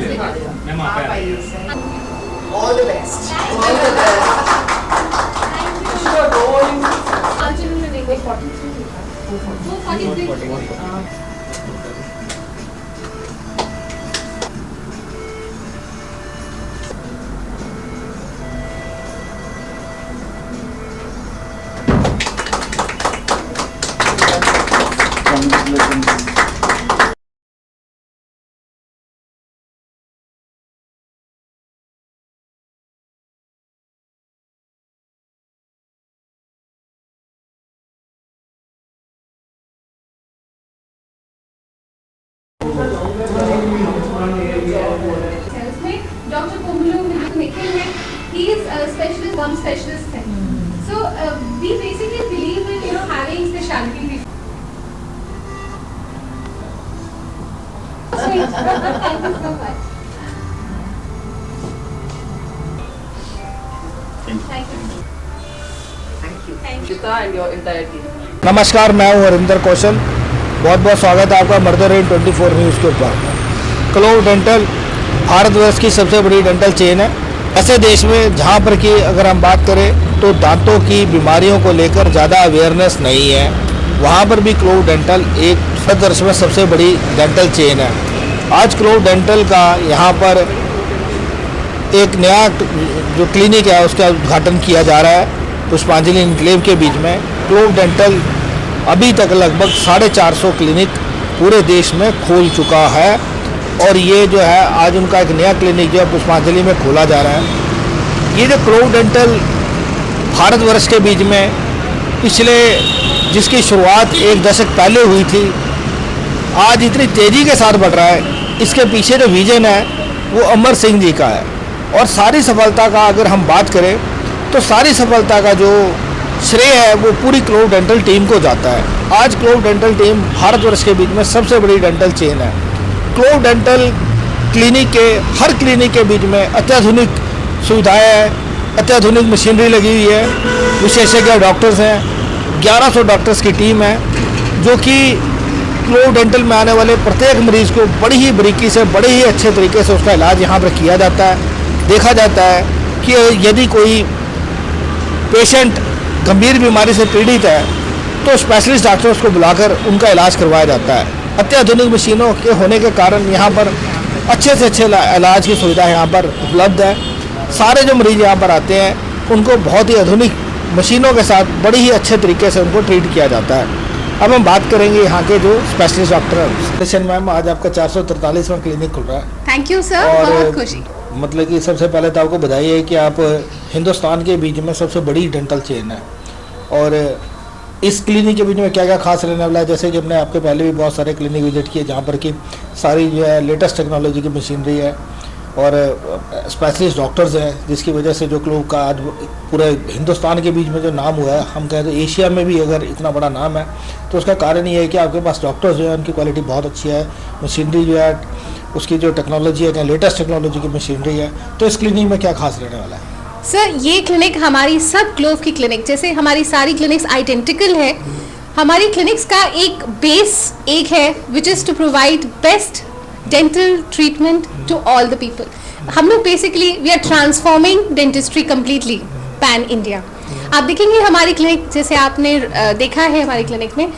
Ma'am आप आइए sir. All the best. All the best. आंचल में देखो 43 लिखा है। 443। Dr. Pomulu Nikhil है, he is a specialist, gum specialist है. So we basically believe in having specialty. Thank you so much. Thank you. Thank you. And your entire team. नमस्कार, मैं हूं हरिंदर कौशल। बहुत बहुत स्वागत है आपका मर्दर इन 24 न्यूज़ के ऊपर। क्लोव डेंटल भारतवर्ष की सबसे बड़ी डेंटल चेन है। ऐसे देश में जहां पर कि अगर हम बात करें तो दांतों की बीमारियों को लेकर ज़्यादा अवेयरनेस नहीं है, वहां पर भी क्लोव डेंटल एक भारतवर्ष में सबसे बड़ी डेंटल चेन है। आज क्लोव डेंटल का यहां पर एक नया जो क्लिनिक है उसका उद्घाटन किया जा रहा है पुष्पांजलि इनक्लेव के बीच में। क्लोव डेंटल अभी तक लगभग 450 क्लिनिक पूरे देश में खोल चुका है और ये जो है आज उनका एक नया क्लिनिक जो है पुष्पांजलि में खोला जा रहा है। ये जो क्लोव डेंटल भारतवर्ष के बीच में पिछले जिसकी शुरुआत एक दशक पहले हुई थी, आज इतनी तेज़ी के साथ बढ़ रहा है। इसके पीछे जो विजन है वो अमर सिंह जी का है और सारी सफलता का अगर हम बात करें तो सारी सफलता का जो श्रेय है वो पूरी क्लोव डेंटल टीम को जाता है। आज क्लोव डेंटल टीम भारतवर्ष के बीच में सबसे बड़ी डेंटल चेन है। क्लोव डेंटल क्लिनिक के हर क्लिनिक के बीच में अत्याधुनिक सुविधाएं हैं, अत्याधुनिक मशीनरी लगी हुई है, विशेषज्ञ डॉक्टर्स हैं, 1100 डॉक्टर्स की टीम है जो कि क्लोव डेंटल में आने वाले प्रत्येक मरीज़ को बड़ी ही बारीकी से, बड़े ही अच्छे तरीके से उसका इलाज यहाँ पर किया जाता है। देखा जाता है कि यदि कोई पेशेंट गंभीर बीमारी से पीड़ित है तो स्पेशलिस्ट डॉक्टर्स को बुलाकर उनका इलाज करवाया जाता है। अत्याधुनिक मशीनों के होने के कारण यहाँ पर अच्छे से अच्छे इलाज की सुविधा यहाँ पर उपलब्ध है। सारे जो मरीज यहाँ पर आते हैं उनको बहुत ही आधुनिक मशीनों के साथ बड़ी ही अच्छे तरीके से उनको ट्रीट किया जाता है। अब हम बात करेंगे यहाँ के जो स्पेशलिस्ट डॉक्टर हैं। मैम, आज आपका 443वां क्लिनिक खुल रहा है। थैंक यू सर, बहुत खुशी। मतलब कि सबसे पहले तो आपको बधाई है कि आप हिंदुस्तान के बीच में सबसे बड़ी डेंटल चेन है और इस क्लिनिक के बीच में क्या क्या खास रहने वाला है। जैसे कि हमने आपके पहले भी बहुत सारे क्लिनिक विजिट किए जहाँ पर कि सारी जो है लेटेस्ट टेक्नोलॉजी की मशीनरी है और स्पेशलिस्ट डॉक्टर्स हैं, जिसकी वजह से जो क्लोव का आज पूरे हिंदुस्तान के बीच में जो नाम हुआ है, हम कहें तो एशिया में भी अगर इतना बड़ा नाम है तो उसका कारण ये है कि आपके पास डॉक्टर्स जो है उनकी क्वालिटी बहुत अच्छी है, मशीनरी जो है उसकी जो टेक्नोलॉजी है लेटेस्ट टेक्नोलॉजी की मशीनरी है। तो इस क्लिनिक में क्या खास रहने वाला है? सर, ये क्लिनिक हमारी सब क्लोव की क्लिनिक जैसे हमारी सारी क्लिनिक्स आइडेंटिकल है। हमारी क्लिनिक्स का एक बेस एक है which is to provide best dental treatment to all the people. हम लोग basically we are transforming dentistry completely pan India. आप देखेंगे हमारी क्लिनिक, जैसे आपने देखा है हमारी क्लिनिक में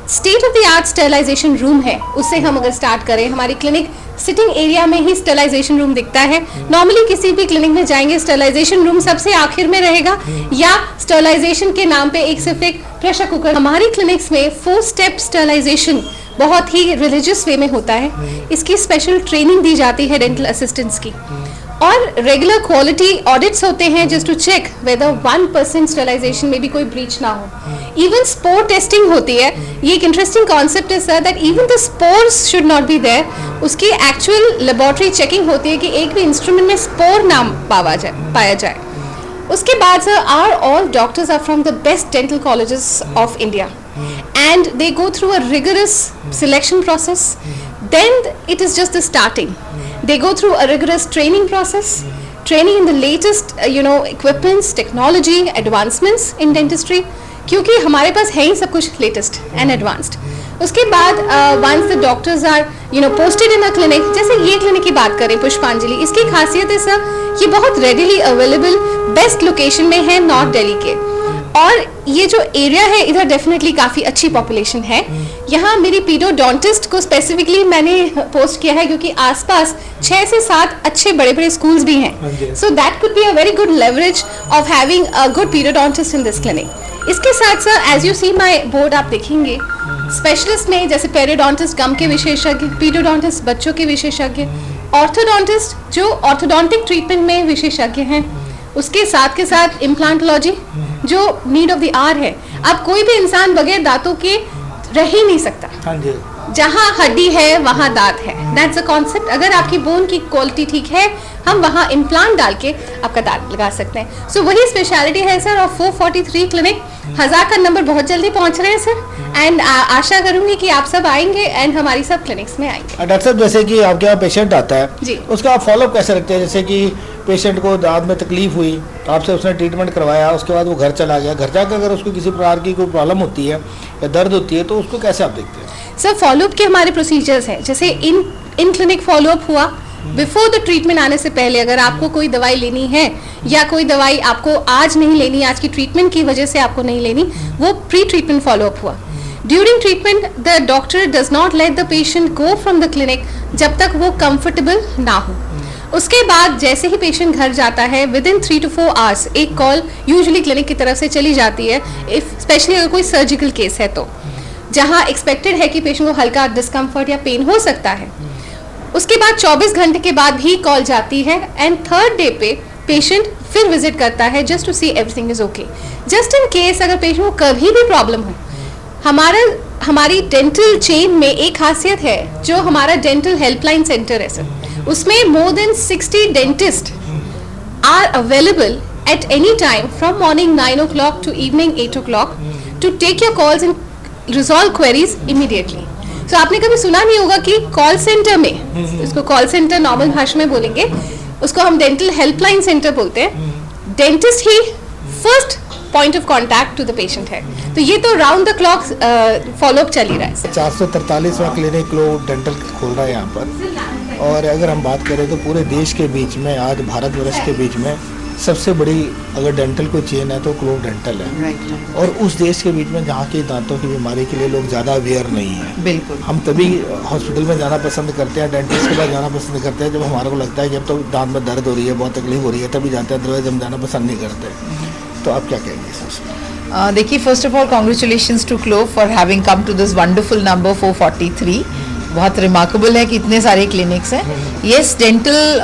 state of the art sterilisation room है। उससे हम अगर स्टार्ट करें, हमारी क्लिनिक सिटिंग एरिया में ही स्टरलाइजेशन रूम दिखता है। नॉर्मली किसी भी क्लिनिक में जाएंगे स्टरलाइजेशन रूम सबसे आखिर में रहेगा या स्टरलाइजेशन के नाम पे एक सिर्फ एक प्रेशर कुकर। हमारी क्लिनिक्स में 4 स्टेप स्टरलाइजेशन बहुत ही रिलीजियस वे में होता है। इसकी स्पेशल ट्रेनिंग दी जाती है डेंटल असिस्टेंट्स की और रेगुलर क्वालिटी ऑडिट्स होते हैं just to check whether 1% sterilisation में भी कोई ब्रीच ना हो। इवन स्पोर टेस्टिंग होती है। ये एक इंटरेस्टिंग कॉन्सेप्ट है sir that even the spores should not be there. उसकी एक्चुअल लेबोरेटरी चेकिंग होती है कि एक भी इंस्ट्रूमेंट में स्पोर ना पाया जाए। उसके बाद sir are all doctors are from the best dental colleges of India and they go through a rigorous selection process. Then it is just the starting. They go through a rigorous training process, training in the latest equipments, technology, advancements in dentistry, क्योंकि हमारे पास है ही सब कुछ latest and advanced. उसके बाद once the doctors are posted in a clinic, जैसे ये clinic की बात करें पुष्पांजलि, इसकी खासियत है सर ये बहुत रेडिली अवेलेबल बेस्ट लोकेशन में है नॉर्थ दिल्ली के, और ये जो एरिया है इधर डेफिनेटली काफ़ी अच्छी पॉपुलेशन है। यहाँ मेरी पीडोडोंटिस्ट को स्पेसिफिकली मैंने पोस्ट किया है क्योंकि आसपास 6 से 7 अच्छे बड़े बड़े स्कूल्स भी हैं, so that could be a very good leverage of having a good pedodontist in this clinic. इसके साथ sir as you see my board आप देखेंगे स्पेशलिस्ट में जैसे पेरिडोंटिस्ट गम के विशेषज्ञ, पीडोडोंटिस्ट बच्चों के विशेषज्ञ, ऑर्थोडोंटिस्ट जो ऑर्थोडोंटिक ट्रीटमेंट में विशेषज्ञ हैं, उसके साथ के साथ इम्प्लांटोलॉजी जो नीड ऑफ द आवर है। अब कोई भी इंसान बगैर दांतों के रह ही नहीं सकता। हाँ जी। जहाँ हड्डी है वहाँ दांत है, दैट्स अ कॉन्सेप्ट। अगर आपकी बोन की क्वालिटी ठीक है हम वहाँ इम्प्लांट डाल के आपका दांत लगा सकते हैं। सो वही स्पेशलिटी है सर ऑफ 443 क्लिनिक। 1000 का नंबर बहुत जल्दी पहुँच रहे हैं सर, एंड आशा करूंगी कि आप सब आएंगे एंड हमारी सब क्लिनिक्स में आएंगे। डॉक्टर साहब जैसे कि आपके यहाँ पेशेंट आता है जी, उसका आप फॉलोअप कैसे रखते हैं? जैसे कि पेशेंट को दांत में तकलीफ हुई, आपसे उसने ट्रीटमेंट करवाया, उसके बाद वो घर चला गया, घर जाकर अगर उसको किसी प्रकार की कोई प्रॉब्लम होती है या दर्द होती है तो उसको कैसे आप देखते हैं? सर फॉलोअप के हमारे प्रोसीजर्स हैं, जैसे इन क्लिनिक फॉलोअप हुआ बिफोर द ट्रीटमेंट आने से पहले। अगर आपको कोई दवाई लेनी है या कोई दवाई आपको आज नहीं लेनी, आज की ट्रीटमेंट की वजह से आपको नहीं लेनी, वो प्री ट्रीटमेंट फॉलोअप हुआ। During treatment the doctor does not let the patient go from the clinic जब तक वो कंफर्टेबल ना हो। उसके बाद जैसे ही पेशेंट घर जाता है विद इन 3 to 4 आवर्स एक कॉल यूजुअली क्लिनिक की तरफ से चली जाती है, इफ स्पेशली अगर कोई सर्जिकल केस है तो, जहाँ एक्सपेक्टेड है कि पेशेंट को हल्का डिस्कम्फर्ट या पेन हो सकता है। उसके बाद 24 घंटे के बाद भी कॉल जाती है एंड 3rd डे पे पेशेंट फिर विजिट करता है just to see everything is okay. Just in case अगर पेशेंट को कभी भी प्रॉब्लम हो, हमारी डेंटल चेन में एक खासियत है जो हमारा डेंटल हेल्पलाइन सेंटर है सर, उसमें more than 60 dentist are available at any time from morning 9 o'clock to evening 8 o'clock to take your calls and resolve queries immediately. तो आपने कभी सुना नहीं होगा कि कॉल सेंटर में, इसको कॉल सेंटर नॉर्मल भाषा में बोलेंगे, उसको हम डेंटल हेल्पलाइन सेंटर बोलते हैं। डेंटिस्ट ही first point of contact to the patient है, तो ये तो राउंड द क्लॉक फॉलोअप चल ही रहा है। 443वां क्लिनिक ग्लोब डेंटल खोल रहा है यहाँ पर, और अगर हम बात करें तो पूरे देश के बीच में, आज भारतवर्ष के बीच में सबसे बड़ी अगर डेंटल कोई चेन है तो ग्लोब डेंटल है। और उस देश के बीच में जहाँ की दांतों की बीमारी के लिए लोग ज़्यादा अवेयर नहीं है। बिल्कुल, हम तभी हॉस्पिटल में जाना पसंद करते हैं, डेंटिस्ट के पास जाना पसंद करते हैं जब हमारे को लगता है कि अब तो दांत में दर्द हो रही है, बहुत तकलीफ हो रही है, तभी जाते हैं, अदरवाइज हम जाना पसंद नहीं करते। तो आप क्या कहेंगे सर? देखिए, first of all congratulations to Clove for having come to this wonderful number 443। बहुत रिमार्केबल है कि इतने सारे क्लिनिक्स हैं। येस, डेंटल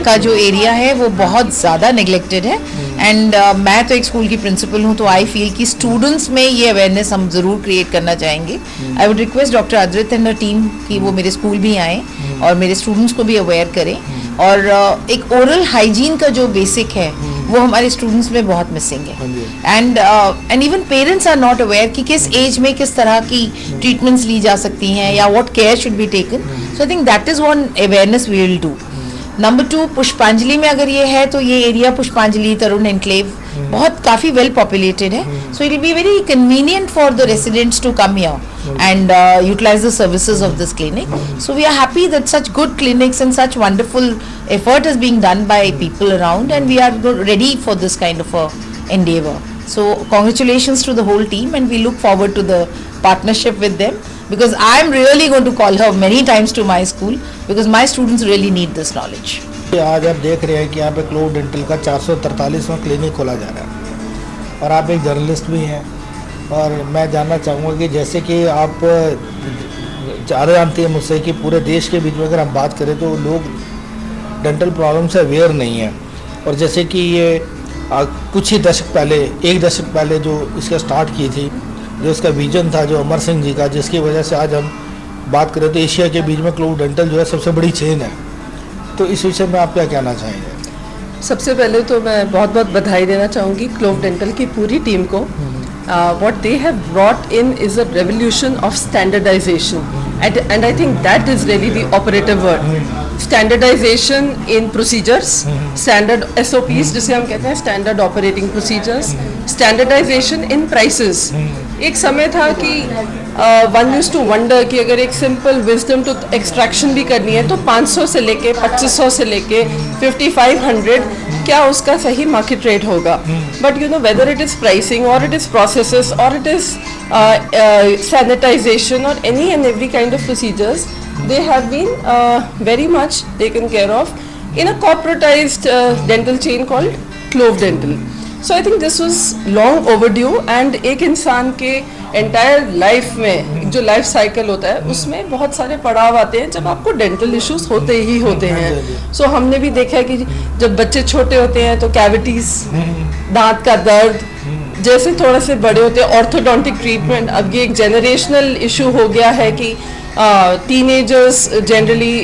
का जो एरिया है वो बहुत ज़्यादा नेग्लेक्टेड है, एंड मैं तो एक स्कूल की प्रिंसिपल हूँ, तो आई फील कि स्टूडेंट्स में ये अवेयरनेस हम ज़रूर क्रिएट करना चाहेंगे। I would request doctor Adrit and team कि वो मेरे स्कूल भी आएँ और मेरे स्टूडेंट्स को भी अवेयर करें। और एक ओरल हाइजीन का जो बेसिक है वो हमारे स्टूडेंट्स में बहुत मिसिंग है, and even parents are not aware कि किस एज में किस तरह की ट्रीटमेंट्स ली जा सकती हैं या what care should be taken. So I think that is one awareness we will do. Number 2, Pushpanjali में अगर ये है तो ये एरिया पुष्पांजलि तरुण एनक्लेव बहुत काफ़ी वेल पॉपुलेटेड है, so it will be very convenient for the residents to come here and utilize the services of this clinic. So we are happy that such good clinics and such wonderful effort is being done by people around, and we are ready for this kind of a endeavor. So congratulations to the whole team, and we look forward to the partnership with them, because I am really going to call her many times to my school because my students really need this knowledge. आज आप देख रहे हैं कि यहाँ पे clove dental का 443वां clinic खोला जा रहा है, और आप एक जर्नलिस्ट भी हैं, और मैं जानना चाहूँगा कि जैसे कि आप ज़्यादा जानते हैं मुझसे कि पूरे देश के बीच में अगर हम बात करें तो लोग डेंटल प्रॉब्लम से अवेयर नहीं हैं, और जैसे कि ये कुछ ही दशक पहले, 1 दशक पहले जो इसका स्टार्ट की थी, जो इसका विजन था जो अमर सिंह जी का, जिसकी वजह से आज हम बात करें तो एशिया के बीच में क्लोव डेंटल जो है सबसे बड़ी चेन है। तो इस विषय में आप क्या कहना चाहेंगे? सबसे पहले तो मैं बहुत बहुत बधाई देना चाहूँगी क्लोव डेंटल की पूरी टीम को। What they have brought in is a revolution of standardization, and I think that is really the operative word. Standardization in procedures, standard SOPs जिसे हम कहते हैं standard operating procedures, standardization in prices. एक समय था कि one use to wonder कि अगर एक सिंपल विजडम टू एक्सट्रैक्शन भी करनी है तो 500 से लेके 2500 से लेके 5500 क्या उसका सही मार्केट रेट होगा. But you know whether it is pricing और इट इज़ प्रोसेसेस और it is sanitization or any and every kind of procedures, they have been very much taken care of in a corporatized dental chain called Clove Dental. So I think this was long overdue and एक इंसान के entire life में जो life cycle होता है उसमें बहुत सारे पड़ाव आते हैं जब आपको dental issues होते ही होते हैं. So हमने भी देखा है कि जब बच्चे छोटे होते हैं तो cavities, दांत का दर्द, जैसे थोड़ा से बड़े होते हैं ऑर्थोडोंटिक ट्रीटमेंट. अब ये एक जनरेशनल इशू हो गया है कि teenagers generally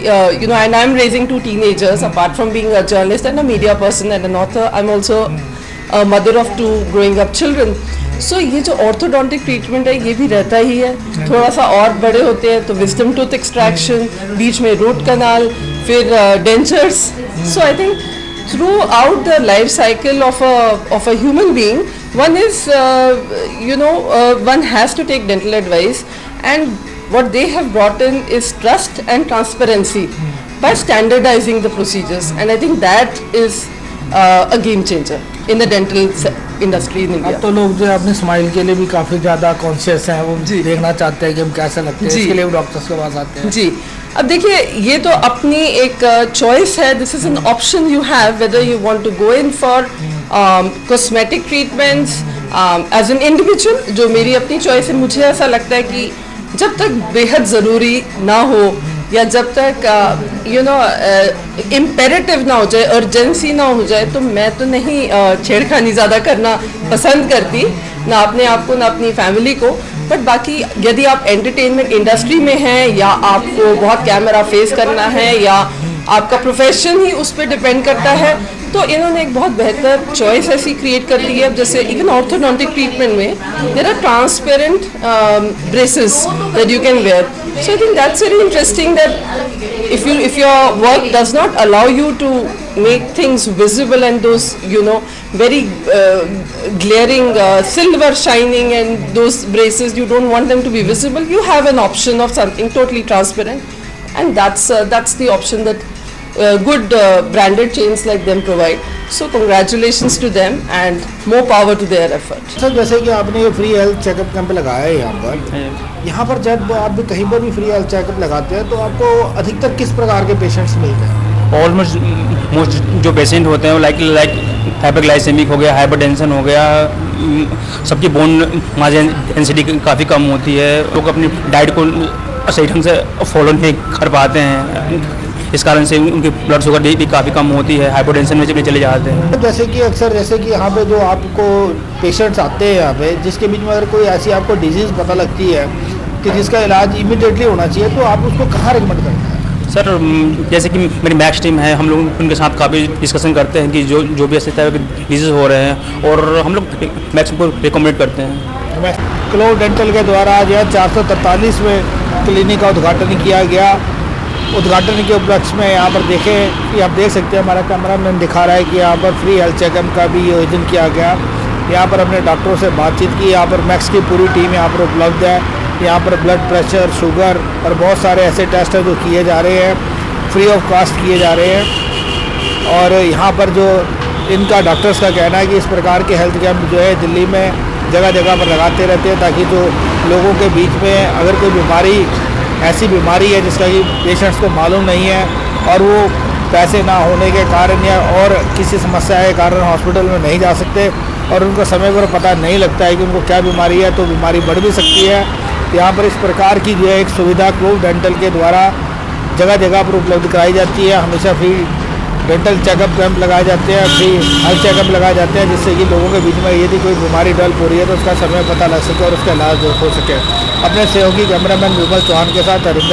you know, and I'm raising 2 teenagers apart from being a journalist and a media person and an author. I'm also a mother of 2 growing up children. So ये जो orthodontic treatment है ये भी रहता ही है. थोड़ा सा और बड़े होते हैं तो विजडम टूथ एक्सट्रैक्शन, बीच में रूट कनाल, फिर dentures. So I think throughout the life cycle of a human being, one is one has to take dental advice, and what they have brought in is trust and transparency by standardizing the procedures, and I think that is a game changer in the dental industry in India. अब तो लोग जो है अपनी smile के लिए भी काफ़ी ज़्यादा कॉन्शियस हैं, वो देखना चाहते हैं कि हम कैसे लगते हैं, इसके लिए वो डॉक्टर्स के पास आते हैं. जी, अब देखिए ये तो अपनी एक चॉइस है. This is an option you have whether you want to go in for cosmetic treatments as an individual. जो मेरी अपनी चॉइस है, मुझे ऐसा लगता है कि जब तक बेहद ज़रूरी ना हो या जब तक इम्पेरेटिव ना हो जाए, अर्जेंसी ना हो जाए, तो मैं तो नहीं छेड़खानी ज़्यादा करना पसंद करती, ना अपने आप को ना अपनी फैमिली को. बट बाकी यदि आप एंटरटेनमेंट इंडस्ट्री में हैं या आपको बहुत कैमरा फेस करना है या आपका प्रोफेशन ही उस पर डिपेंड करता है, तो इन्होंने एक बहुत बेहतर चॉइस ऐसी क्रिएट कर दी है. जैसे इवन ऑर्थोडोंटिक ट्रीटमेंट में there are transparent braces that you can wear. So I think that's very interesting that if your work does not allow you to make things visible and those very glaring silver shining and those braces, you don't want them to be visible, you have an option of something totally transparent, and that's the option that good branded chains like them provide. So congratulations to them and more power to their effort. Sir, जैसे कि आपने ये free health checkup camp लगाया है यहाँ पर जब आप भी कहीं पर भी फ्री हेल्थ चेकअप लगाते हैं तो आपको अधिकतर किस प्रकार के पेशेंट्स मिलते हैं? ऑलमोस्ट मोस्ट जो पेशेंट होते हैं लाइक हाइपरग्लाइसेमिक हो गया, हाइपरटेंशन हो गया, सबकी बोन मास डेंसिटी काफ़ी कम होती है. लोग अपनी डाइट को सही ढंग से फॉलो नहीं कर पाते हैं, इस कारण से उनकी ब्लड शुगर भी काफ़ी कम होती है, हाइपरटेंशन में चले जाते हैं. जैसे कि अक्सर जैसे कि यहाँ पे जो आपको पेशेंट्स आते हैं यहाँ पे, जिसके बीच में अगर कोई ऐसी आपको डिजीज़ पता लगती है कि जिसका इलाज इमीडिएटली होना चाहिए, तो आप उसको कहाँ रिकमेंड करते हैं? सर, जैसे कि मेरी मैक्स टीम है, हम लोग उनके साथ काफ़ी डिस्कशन करते हैं कि जो भी ऐसे तरह के डिजीज़ हो रहे हैं, और हम लोग मैक्स को रिकमेंड करते हैं. क्लोव डेंटल के द्वारा आज यह 443वें क्लिनिक का उद्घाटन किया गया. उद्घाटन के उपलक्ष्य में यहाँ पर देखें कि आप देख सकते हैं, हमारा कैमरामैन दिखा रहा है कि यहाँ पर फ्री हेल्थ चेकअप का भी आयोजन किया गया. यहाँ पर हमने डॉक्टरों से बातचीत की. यहाँ पर मैक्स की पूरी टीम यहाँ पर उपलब्ध है. यहाँ पर ब्लड प्रेशर, शुगर और बहुत सारे ऐसे टेस्ट हैं जो किए जा रहे हैं, फ्री ऑफ कॉस्ट किए जा रहे हैं. और यहाँ पर जो इनका डॉक्टर्स का कहना है कि इस प्रकार के हेल्थ कैंप जो है दिल्ली में जगह जगह पर लगाते रहते हैं, ताकि जो लोगों के बीच में अगर कोई बीमारी ऐसी बीमारी है जिसका कि पेशेंट्स को मालूम नहीं है और वो पैसे ना होने के कारण या और किसी समस्या के कारण हॉस्पिटल में नहीं जा सकते और उनको समय पर पता नहीं लगता है कि उनको क्या बीमारी है, तो बीमारी बढ़ भी सकती है. यहाँ पर इस प्रकार की जो है एक सुविधा क्लोव डेंटल के द्वारा जगह जगह पर उपलब्ध कराई जाती है. हमेशा फ्री डेंटल चेकअप कैंप लगाए जाते हैं, फ्री हेल्थ चेकअप लगाए जाते हैं, जिससे कि लोगों के बीच में यदि कोई बीमारी डेवलप हो रही है तो उसका समय पता लग सके और उसका इलाज हो सके. अपने सहयोगी कैमरामैन विमल चौहान के साथ हरिंदर